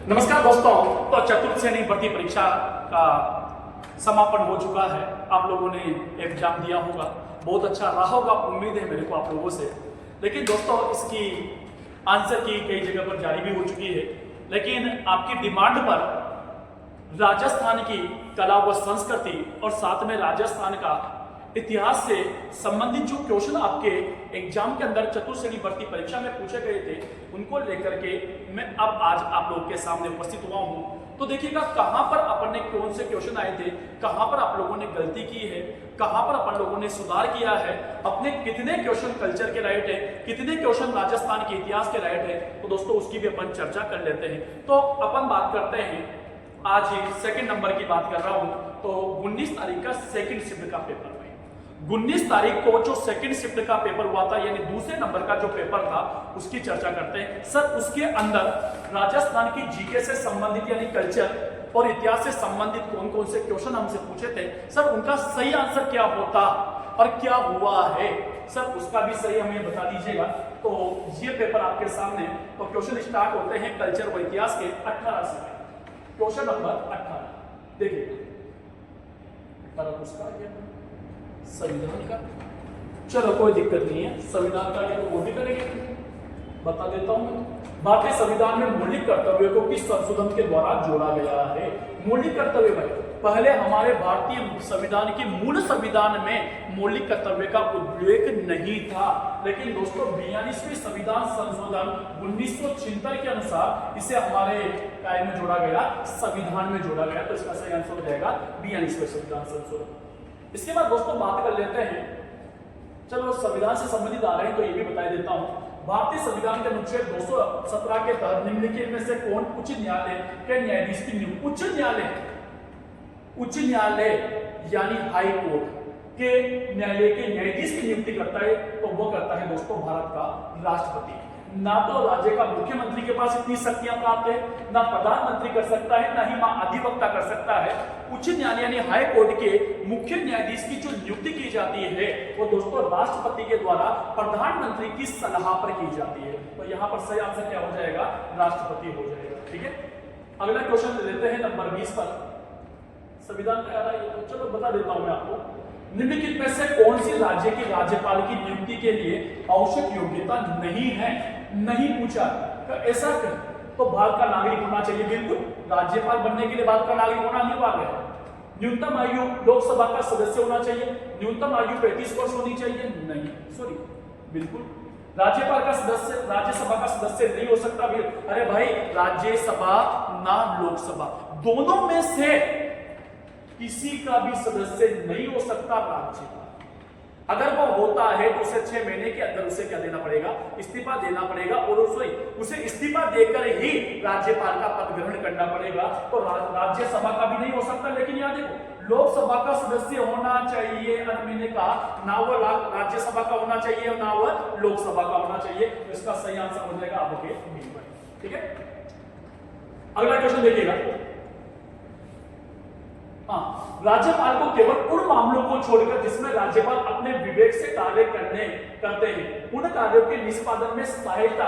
नमस्कार दोस्तों। तो चतुर्थ श्रेणी भर्ती परीक्षा का समापन हो चुका है। आप लोगों ने एग्जाम दिया होगा, बहुत अच्छा रहा होगा, उम्मीद है मेरे को आप लोगों से। लेकिन दोस्तों इसकी आंसर की कई जगह पर जारी भी हो चुकी है, लेकिन आपकी डिमांड पर राजस्थान की कला व संस्कृति और साथ में राजस्थान का इतिहास से संबंधित जो क्वेश्चन आपके एग्जाम के अंदर चतुर्थ श्रेणी भर्ती परीक्षा में पूछे गए थे, उनको लेकर के मैं अब आज आप लोगों के सामने उपस्थित हुआ हूं। तो देखिएगा कहां पर अपन ने कौन से क्वेश्चन आए थे, कहां पर आप लोगों ने गलती की है, कहां पर अपन लोगों ने सुधार किया है, अपने कितने क्वेश्चन कल्चर के राइट है, कितने क्वेश्चन राजस्थान के इतिहास के राइट है। तो दोस्तों उसकी भी अपन चर्चा कर लेते हैं। तो अपन बात करते हैं, आज ही सेकंड नंबर की बात कर रहा हूं। तो 19 तारीख का सेकंड शिफ्ट का पेपर है। 19 तारीख को जो सेकंड शिफ्ट का पेपर हुआ था, यानी दूसरे नंबर का जो पेपर था, उसकी चर्चा करते हैं। सर उसके अंदर राजस्थान की जीके से संबंधित यानी कल्चर और इतिहास से संबंधित कौन कौन से क्वेश्चन हमसे पूछे थे, सर उनका सही आंसर क्या होता और क्या हुआ है, सर उसका भी सही हमें बता दीजिएगा। तो ये पेपर आपके सामने। तो क्वेश्चन स्टार्ट होते हैं कल्चर व इतिहास के 18 से। क्वेश्चन नंबर 18 देखिए, उसका संविधान का, चलो कोई दिक्कत नहीं है, संविधान का क्या तो वो भी करेंगे, बता देता हूं मैं। भारतीय संविधान में मौलिक कर्तव्यों को किस संशोधन के द्वारा जोड़ा गया है? मौलिक कर्तव्य भाई, पहले हमारे भारतीय संविधान की मूल संविधान में मौलिक कर्तव्य का उल्लेख नहीं था, लेकिन दोस्तों 42वें संविधान संशोधन 1976 के अनुसार इसे हमारे काय में जोड़ा गया, संविधान में जोड़ा गया। तो इसका सही आंसर हो जाएगा 42वें संविधान संशोधन। इसके बाद दोस्तों बात कर लेते हैं, चलो संविधान से संबंधित आ रहे हैं तो ये भी बता देता हूं। भारतीय संविधान के अनुच्छेद 217 के तहत निम्नलिखित में से कौन उच्च न्यायालय के न्यायाधीश की नियुक्ति, उच्च न्यायालय यानी हाई कोर्ट के न्यायालय के न्यायाधीश की नियुक्ति करता है? तो वो करता है दोस्तों भारत का राष्ट्रपति। ना तो राज्य का मुख्यमंत्री के पास इतनी शक्तियां प्राप्त है, ना प्रधानमंत्री कर सकता है, ना ही महाधिवक्ता कर सकता है। उच्च न्यायालय यानी हाई कोर्ट के मुख्य न्यायाधीश की जो नियुक्ति की जाती है वो दोस्तों राष्ट्रपति के द्वारा प्रधानमंत्री की सलाह पर की जाती है। तो यहाँ पर सही आंसर क्या हो जाएगा? राष्ट्रपति हो जाएगा। ठीक है, अगला क्वेश्चन लेते हैं नंबर 20 पर। संविधान का आ रहा है, तो चलो बता देता हूं मैं आपको। निम्नलिखित में से कौन सी राज्य की राज्यपाल की नियुक्ति के लिए आवश्यक योग्यता नहीं है? नहीं पूछा, तो ऐसा कर तो भारत का नागरिक होना चाहिए। बिल्कुल, राज्यपाल बनने के लिए भारत का नागरिक होना अनिवार्य है। न्यूनतम आयु लोकसभा का सदस्य होना चाहिए। न्यूनतम आयु 35 वर्ष होनी चाहिए। नहीं, सॉरी, बिल्कुल राज्यपाल का सदस्य, राज्यसभा का सदस्य नहीं हो सकता। अरे भाई, राज्यसभा ना लोकसभा, दोनों में से किसी का भी सदस्य नहीं हो सकता राज्यपाल। अगर वो होता है तो उसे 6 महीने के अंदर उसे क्या देना पड़ेगा? इस्तीफा देना पड़ेगा, और उसे इस्तीफा देकर ही राज्यपाल का पद ग्रहण करना पड़ेगा। तो राज्यसभा का भी नहीं हो सकता। लेकिन यहाँ देखो, लोकसभा का सदस्य होना चाहिए, और मैंने कहा ना वो राज्यसभा का होना चाहिए और ना वो लोकसभा का होना चाहिए। तो इसका सही आंसर हो जाएगा आपके बी पर। ठीक है, अगला क्वेश्चन देखिएगा। हाँ, राज्यपाल को केवल उन मामलों को छोड़कर जिसमें राज्यपाल अपने विवेक से कार्य करते हैं, उन कार्यों के निष्पादन में सहायता,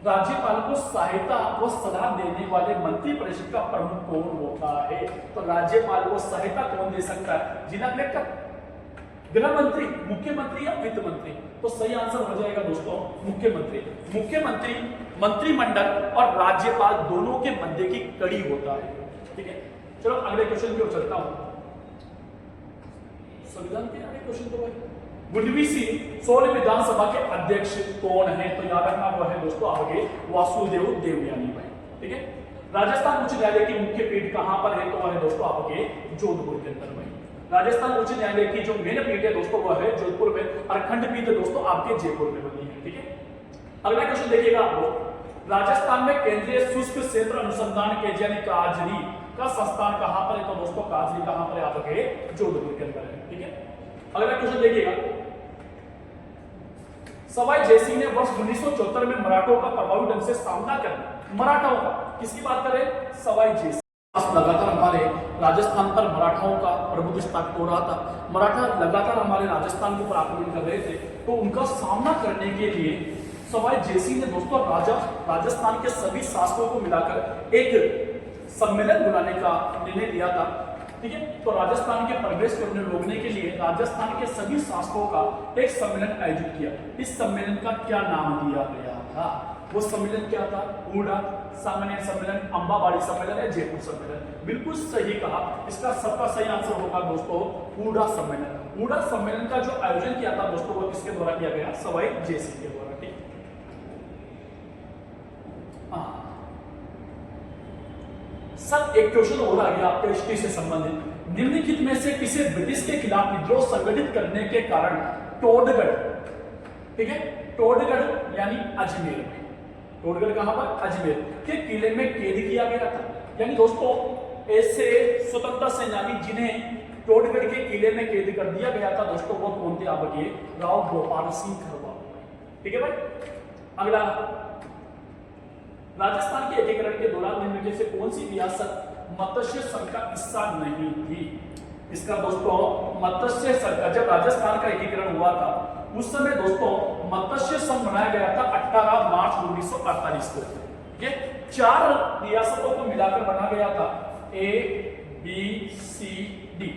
राज्यपाल को सहायता व सलाह देने वाले मंत्रिपरिषद का प्रमुख कौन होता है? तो राज्यपाल को सहायता कौन दे सकता है? जिला कलेक्टर, गृह मंत्री, मुख्यमंत्री या वित्त मंत्री? तो सही आंसर हो जाएगा दोस्तों मुख्यमंत्री। मुख्यमंत्री मंत्रिमंडल और राज्यपाल दोनों के मध्य की कड़ी होता है। ठीक है, चलो अगले क्वेश्चन की ओर चलता हूं। संविधान के अगले क्वेश्चन तो भाई 16वीं विधानसभा के अध्यक्ष कौन है? तो याद रखना वो है दोस्तों आपके वासुदेव देवयानी भाई। ठीक है, राजस्थान उच्च न्यायालय की मुख्य पीठ कहां पर है? तो वह है दोस्तों आपके जोधपुर के अंदर भाई। राजस्थान उच्च न्यायालय की जो मेन पीठ है दोस्तों वह है जोधपुर में, और खंडपीठ दोस्तों आपके जयपुर में बनी है। ठीक है, अगला क्वेश्चन देखिएगा आप लोग। राजस्थान में केंद्रीय शुष्क क्षेत्र अनुसंधान केंद्र यानी काजरी का संस्थान कहां पर है? तो दोस्तों काजरी कहां पर है? आपके जोधपुर के अंदर है। ठीक है, अगला क्वेश्चन देखिएगा। सवाई जयसिंह ने वर्ष 1974 में मराठों का प्रभावी ढंग से सामना करना, मराठाओं का, किसकी बात करें? सवाई जयसिंह। लगातार हमारे राजस्थान पर मराठाओं का प्रभुत्व स्थापित हो रहा था। मराठा लगातार हमारे राजस्थान के ऊपर आक्रमण कर रहे थे, तो उनका सामना करने के लिए सवाई जेसी ने दोस्तों राजस्थान के सभी शासकों को मिलाकर एक सम्मेलन बुलाने का निर्णय लिया था। ठीक है, तो राजस्थान के प्रवेश को रोकने के लिए राजस्थान के सभी शासकों का एक सम्मेलन आयोजित किया। इस सम्मेलन का क्या नाम दिया गया था? वो सम्मेलन क्या था? ऊड़ा सामान्य सम्मेलन, अंबाबाड़ी सम्मेलन या जयपुर सम्मेलन। बिल्कुल सही कहा। इसका सबका सही आंसर होगा दोस्तों ऊड़ा सम्मेलन। ऊड़ा सम्मेलन का जो आयोजन किया था दोस्तों वो किसके द्वारा किया गया? सवाई जेसी के द्वारा। ठीक, सर एक क्वेश्चन और आ गया आपके हिस्ट्री से संबंधित। निम्नलिखित में से किसे ब्रिटिश के खिलाफ विद्रोह संगठित करने के कारण टोडगढ़, ठीक है, टोडगढ़ यानी अजमेर में, टोडगढ़ कहां पर? अजमेर के किले में कैद किया गया था। यानी दोस्तों ऐसे स्वतंत्रता सेनानी जिन्हें टोडगढ़ के किले में कैद कर दिया गया था दोस्तों वो कौन थे? आपके राव गोपाल सिंह खरवा। ठीक है भाई। अगला, राजस्थान के एकीकरण के दौरान निम्नलिखित से कौन सी रियासत मत्स्य संघ का हिस्सा नहीं थी? इसका दोस्तों मत्स्य संघ का, जब राजस्थान का एकीकरण हुआ था उस समय दोस्तों मत्स्य संघ बनाया गया था 18 मार्च 1948 को। ये 4 रियासतों को मिलाकर बना गया था, A B C D,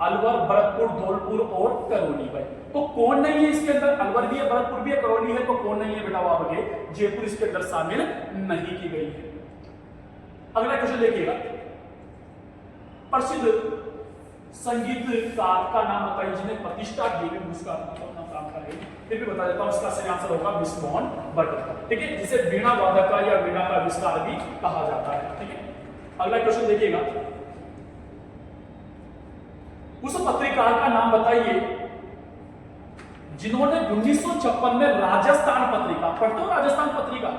Alwar, Bharatpur, Dholpur और करौली। भाई तो कौन नहीं है इसके अंदर? अलवर भी है, भरतपुर भी है, करौली है, तो कौन नहीं है बेटा? आपके जयपुर इसके अंदर शामिल नहीं की गई है। अगला क्वेश्चन देखिएगा, प्रसिद्ध संगीतकार का नाम बताइए जिन्हें प्रतिष्ठा देवी पुरस्कार अपना काम करे। फिर भी बता देता हूं, इसका सही आंसर होगा विस्मोहन भट्ट। ठीक है, जिसे वीणा वादक का या वीणा का आविष्कार भी कहा जाता है। ठीक है, अगला क्वेश्चन देखिएगा, उस पत्रकार का नाम बताइए जिन्होंने 1956 में राजस्थान पत्रिका, पढ़ते हो राजस्थान पत्रिका?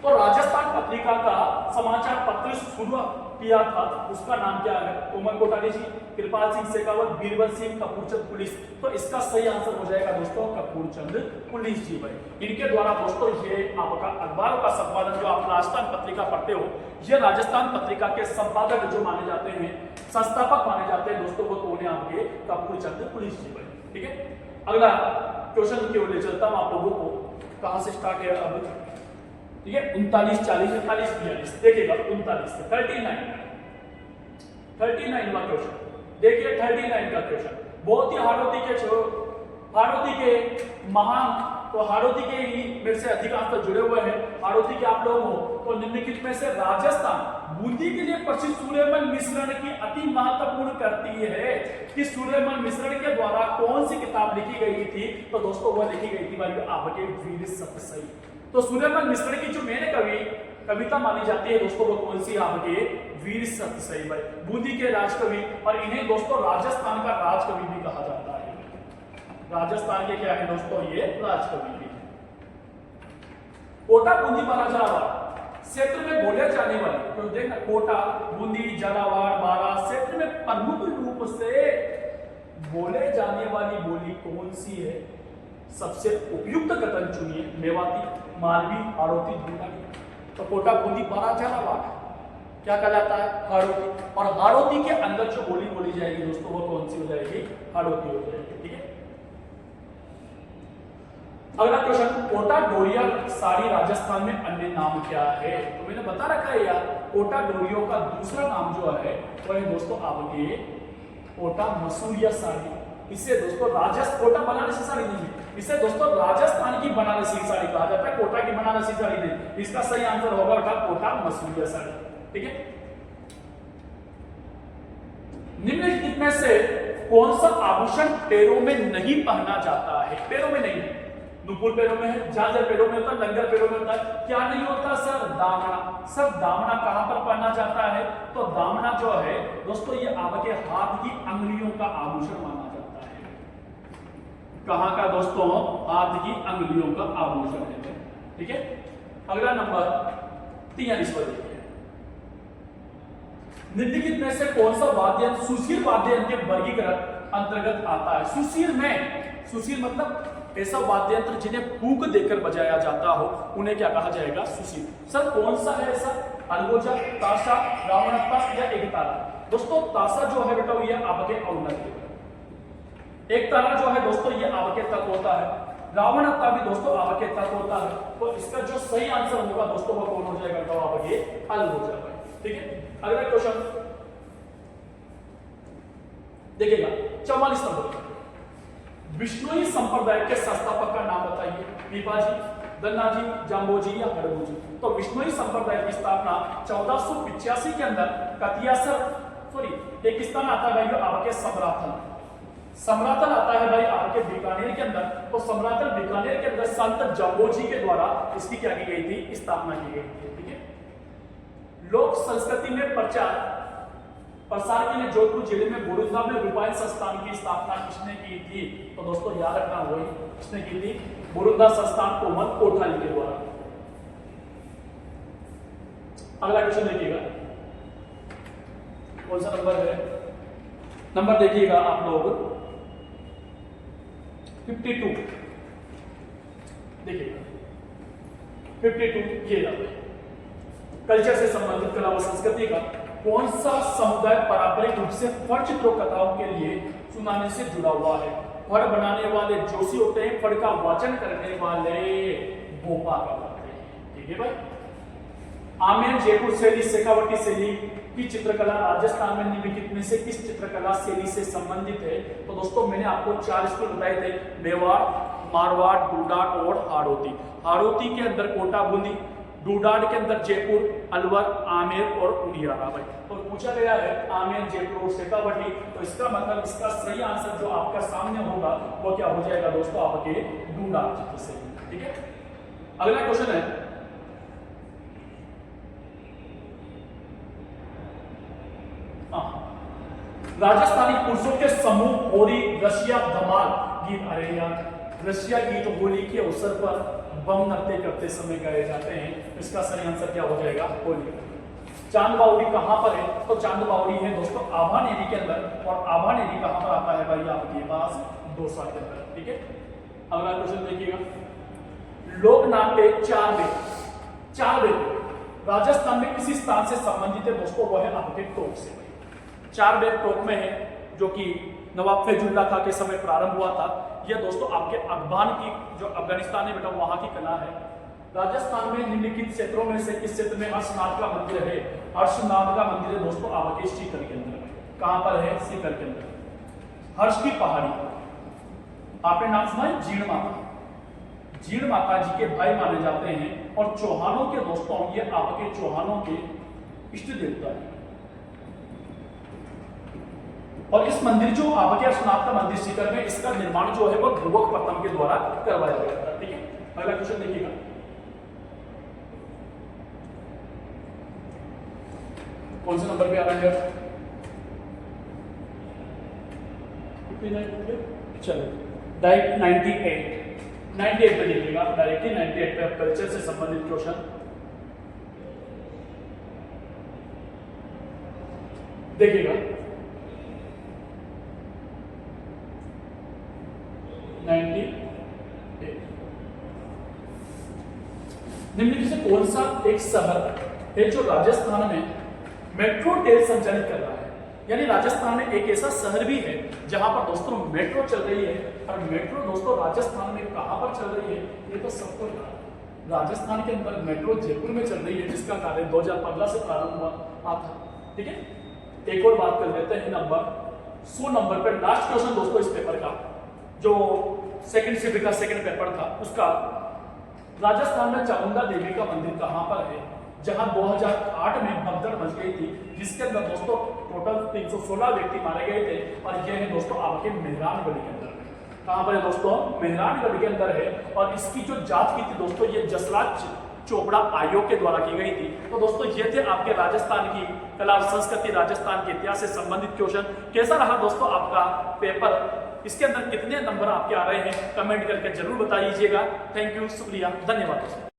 तो राजस्थान पत्रिका का समाचार पत्र शुरू किया था, उसका नाम क्या है? कोमल कोठारी जी, कृपाल सिंह शेखावत, बीरबल सिंह, कपूरचंद पुलिस। तो इसका सही आंसर हो जाएगा दोस्तों कपूरचंद पुलिस जी। भाई इनके द्वारा दोस्तों ये आपका अखबारों का संपादन, जो आप राजस्थान पत्रिका पढ़ते हो, ये राजस्थान पत्रिका के संपादक जो माने जाते हैं, संस्थापक माने जाते हैं दोस्तों, वो कौन है? आपके कपूरचंद पुलिस जी। भाई ठीक है, अगला क्वेश्चन की ओर ले चलता हूं आप लोगों को। कहां से स्टार्ट है अब? ठीक है, 39, 40, 41, 42। देखिएगा 39 से 39 वाला क्वेश्चन देखिए। 39 का क्वेश्चन बहुत ही हाड़ौती के महान, तो हाड़ौती के ही मेरे से अधिकांश जुड़े हुए हैं, हाड़ौती के आप लोग हो। तो निम्नलिखित में से राजस्थान बूंदी के लिए प्रसिद्ध सूर्यमल मिश्रण की अति महत्वपूर्ण करती है कि सूर्यमल मिश्रण के द्वारा कौन सी किताब लिखी गई थी? तो दोस्तों वह लिखी गई थी भाई आपके वीर सतसई। तो सूर्यमल मिश्रण की जो मेन कविता मानी जाती है दोस्तों वो कौन सी? आपके वीर सतसई। भाई बूंदी के राजकवि, और इन्हें दोस्तों राजस्थान का राजकवि भी कहा जाता है। राजस्थान के क्या है दोस्तों? ये राजकवि भी। कोटा बूंदी बारा झालावाड़ क्षेत्र में बोले जाने वाली, तो देखना कोटा, बूंदी, झालावाड़, बारा क्षेत्र में प्रमुख रूप से बोले जाने वाली बोली कौन सी है? सबसे उपयुक्त कथन चुनिए। मेवाती, मालवी, हाड़ौती, ढूंढानी। तो कोटा, बूंदी, बारा, झालावाड़ क्या कहलाता है? हाड़ौती। और हाड़ौती के अंदर जो बोली बोली जाएगी दोस्तों वो कौन सी हो जाएगी? हाड़ौती हो जाएगी। ठीक है, अगला क्वेश्चन, कोटा डोरिया साड़ी राजस्थान में अन्य नाम क्या है? तो मैंने बता रखा है यार, कोटा डोरियों का दूसरा नाम जो है वो है दोस्तों आपके कोटा मसूरिया साड़ी। इसे दोस्तों कोटा बनारसी साड़ी नहीं है, इसे दोस्तों राजस्थान की बनारसी साड़ी कहा जाता है, कोटा की बनारसी साड़ी नहीं। इसका सही आंसर होगा बेटा कोटा मसूरिया साड़ी। ठीक है, निम्नलिखित में से कौन सा आभूषण पैरों में नहीं पहना जाता है? पैरों में नहीं, नुपुर पैरों में है, झांझर पैरों में होता है, लंगर पैरों में होता है। क्या नहीं होता सर? दामना। सर दामना कहां पर पहना जाता है? तो दामना जो है दोस्तों ये आपके हाथ की अंगुलियों का आभूषण माना जाता है। कहां का दोस्तों? हाथ की अंगुलियों का आभूषण है। ठीक है, अगला नंबर 43 पर देखिए, निम्नलिखित में से कौन सा वाद्य यंत्र सुशील वाद्य यंत्र के वर्गीकरण अंतर्गत आता है? सुशील मतलब ऐसा वाद्य यंत्र जिन्हें फूंक देकर बजाया जाता हो उन्हें क्या कहा जाएगा? सुशील। सर कौन सा है ऐसा? अलगोजा, ताशा, रावणप्पा या एक तारा? दोस्तों ताशा जो है बेटा ये आपके औनक, एक तारा जो है दोस्तों ये आपके तक होता है, रावण का भी दोस्तों आपके तत्व होता है, तो इसका जो सही आंसर होगा दोस्तों वो कौन हो जाएगा, तो आपके अल हो जाएगा। ठीक है, अगला क्वेश्चन देखिएगा 44 नंबर, विष्णुई संप्रदाय के संस्थापक का नाम बताइए। पीपाजी, दन्नाजी, जाम्बोजी या हड़बूजी। तो विष्णुई संप्रदाय की स्थापना 1485 के अंदर एक स्थान आता है भाई आपके सम्रातन आता है भाई आपके बीकानेर के अंदर। तो सम्रातन बीकानेर के अंदर संत जाम्बोजी के द्वारा इसकी क्या की गई थी, स्थापना की गई थी। ठीक है, लोक संस्कृति में प्रसार के लिए जोधपुर जिले में बुरुदा में रूपायन संस्थान की स्थापना किसने की थी, तो दोस्तों याद रखना वही किसने की थी, बुरुदा संस्थान कोमल कोठारी के द्वारा। अगला क्वेश्चन देखिएगा, कौन सा नंबर है, नंबर देखिएगा आप लोग 52, देखिएगा 52, ये कल्चर से संबंधित कला व संस्कृति का कौन सा समुदाय पारंपरिक रूप से फड़ चित्रोकथाओं के लिए सुनाने से जुड़ा हुआ है। फड़ बनाने वाले जोशी होते हैं, फड़ का वाचन करने वाले भोपा कहलाते हैं। ठीक है भाई, आमेर जयपुर शैली, शेखावटी शैली की चित्रकला राजस्थान में निम्नलिखित में से किस चित्रकला शैली से संबंधित है। तो दोस्तों मैंने आपको 4 स्कूल बताए थे, मेवाड़, मारवाड़, डूडाट और हाड़ौती। हाड़ौती के अंदर कोटा बूंदी, डूडाट के अंदर जयपुर, अलवर, आमेर और उनियारा भाई। तो पूछा गया है आमेर, जयपुर और शेखावटी, तो इसका मतलब इसका सही आंसर जो आपका सामने होगा वो क्या हो जाएगा दोस्तों, आपके डूडाट चित्र से। ठीक है, अगला क्वेश्चन है राजस्थानी पुरुषों के समूह होरी, रशिया, धमाल गीत, अरे यार रशिया गीत होली के अवसर पर बम नृत्य करते समय गाए जाते हैं। इसका सही आंसर क्या हो जाएगा, होली। चांद बावड़ी कहां पर है, तो चांद बावड़ी है दोस्तों आभानेरी के अंदर, और आभानेरी कहां पर आता है भाई आपके पास, दौसा के अंदर। ठीक है, अगला क्वेश्चन देखिएगा, लोक नाट्य 4 वेद राजस्थान में किसी स्थान से संबंधित है दोस्तों, वो है आपके टोक से। 4 वेद टोक में है, जो कि नवाब फैजुल्लाह खां के समय प्रारंभ हुआ था। यह दोस्तों आपके अफगान की जो अफगानिस्तान है बेटा वहां की कला है। राजस्थान में निम्नलिखित क्षेत्रों में से किस क्षेत्र में हर्षनाथ का मंदिर है। हर्षनाथ का मंदिर है दोस्तों आपके सीकर के अंदर। कहां पर है, सीकर के अंदर। हर्ष की पहाड़ी, आपने नाम सुना है जीण माता। जीण माता जी के भाई माने जाते हैं, और चौहानों के दोस्तों ये आपके चौहानों के इष्ट देवता है। और इस मंदिर जो आपके हर्षनाथ का मंदिर सीकर में, इसका निर्माण जो है वो ध्रुवक प्रथम के द्वारा करवाया गया था। ठीक है, अगला क्वेश्चन देखिएगा, कौन से नंबर पे आ रहा है, चलो डायरेक्ट 98 पे देखिएगा, डायरेक्टली 98 पे कल्चर से संबंधित क्वेश्चन देखिएगा। 98 निम्नलिखित से कौन सा एक शहर है जो राजस्थान में मेट्रो रेल संचालित कर रहा है। यानी राजस्थान में एक ऐसा शहर भी है जहां पर दोस्तों मेट्रो चल रही है। और मेट्रो दोस्तों राजस्थान में कहां पर चल रही है, ये तो सबको राजस्थान के अंदर मेट्रो जयपुर में चल रही है, जिसका कार्य 2015 से प्रारंभ हुआ था। ठीक है, एक और बात कर लेते हैं नंबर 100 नंबर पर लास्ट क्वेश्चन दोस्तों इस पेपर का, जो सेकंड शिफ्ट का सेकंड पेपर था उसका। राजस्थान में चामुंडा देवी का मंदिर कहां पर है, जहां 2008 में भगदड़ मच गई थी, जिसके अंदर दोस्तों टोटल 316 व्यक्ति मारे गए थे। और यह है दोस्तों आपके मेहरानगढ़ के अंदर। कहां पर है दोस्तों, मेहरानगढ़ के अंदर है। और इसकी जो जांच की थी दोस्तों ये जसराज चोपड़ा आयोग के द्वारा की गई थी। तो दोस्तों ये थे आपके राजस्थान की कला और संस्कृति, राजस्थान के इतिहास से संबंधित क्वेश्चन। कैसा रहा दोस्तों आपका पेपर, इसके अंदर कितने नंबर आपके आ रहे हैं, कमेंट करके जरूर बताइएगा। थैंक यू, शुक्रिया, धन्यवाद दोस्तों।